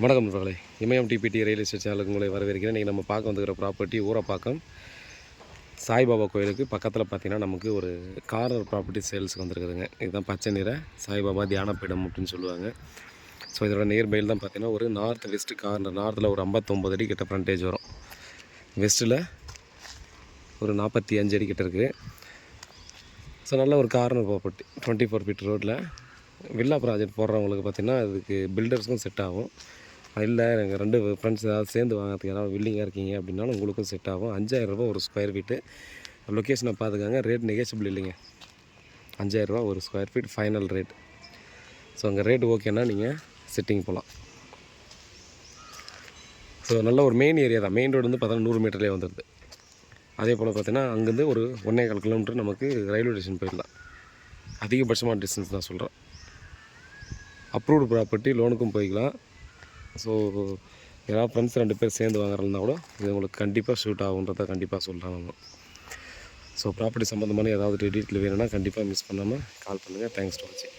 வணக்கம் நண்பர்களே, இமயம் DBT real estate சேனலுக்கு உங்களை வரவேற்கிறேன். இன்றைக்கி நம்ம பார்க்க வந்துக்கிற ப்ராப்பர்ட்டி ஊரப்பாக்கம் சாய்பாபா கோயிலுக்கு பக்கத்தில் பார்த்திங்கன்னா நமக்கு ஒரு கார்னர் ப்ராப்பர்ட்டி சேல்ஸுக்கு வந்துருக்குதுங்க. இதுதான் பச்சை நிற சாய்பாபா தியானப்பீடம் அப்படின்னு சொல்லுவாங்க. ஸோ இதோட நியர்பையில் தான் பார்த்திங்கன்னா ஒரு நார்த் வெஸ்ட் கார்னர், நார்த்தில் ஒரு 59 அடி கிட்ட ஃப்ரண்டேஜ் வரும், வெஸ்ட்டில் ஒரு 45 அடி கிட்ட இருக்குது. ஸோ நல்ல ஒரு கார்னர் ப்ராப்பர்ட்டி 24 ஃபீட் ரோட்டில் வில்லா ப்ராஜெக்ட் போடுறவங்களுக்கு பார்த்திங்கன்னா அதுக்கு பில்டர்ஸுக்கும் செட் ஆகும். இல்லை எங்கள் 2 ஃப்ரெண்ட்ஸ் ஏதாவது சேர்ந்து வாங்கிறதுக்கு யாராவது வில்லிங்காக இருக்கீங்க அப்படின்னாலும் உங்களுக்கும் செட் ஆகும். 5000 ரூபா ஒரு ஸ்கொயர் ஃபீட்டு. லொக்கேஷனை பார்த்துக்காங்க, ரேட் நெகோஷியபிள் இல்லைங்க. 5000 ரூபா ஒரு square feet final rate. So அங்கே ரேட் ஓகேன்னா நீங்கள் சிட்டிங் போகலாம். ஸோ நல்ல ஒரு மெயின் ஏரியா தான். மெயின் ரோடு வந்து பார்த்தீங்கன்னா 100 மீட்டர்லேயே வந்துடுது. அதே போல் பார்த்தீங்கன்னா அங்கேருந்து ஒரு 1.25 கிலோமீட்டர் நமக்கு ரயில்வே ஸ்டேஷன் போயிடலாம். அதிகபட்சமான டிஸ்டன்ஸ் தான் சொல்கிறேன். அப்ரூவ்டு ப்ராப்பர்ட்டி, லோனுக்கும் போய்க்கலாம். ஸோ யாராவது ஃப்ரெண்ட்ஸ் 2 பேர் சேர்ந்து வாங்குறதுனா கூட இது உங்களுக்கு கண்டிப்பாக ஷூட் ஆகுன்றதை கண்டிப்பாக சொல்கிறேன் நான். ஸோ ப்ராப்பர்ட்டி சம்மந்தமான ஏதாவது டீட்டெயில் வேணும்னா கண்டிப்பாக மிஸ் பண்ணாமல் கால் பண்ணுங்கள். தேங்க்ஸ் ஃபார் வாட்சிங்.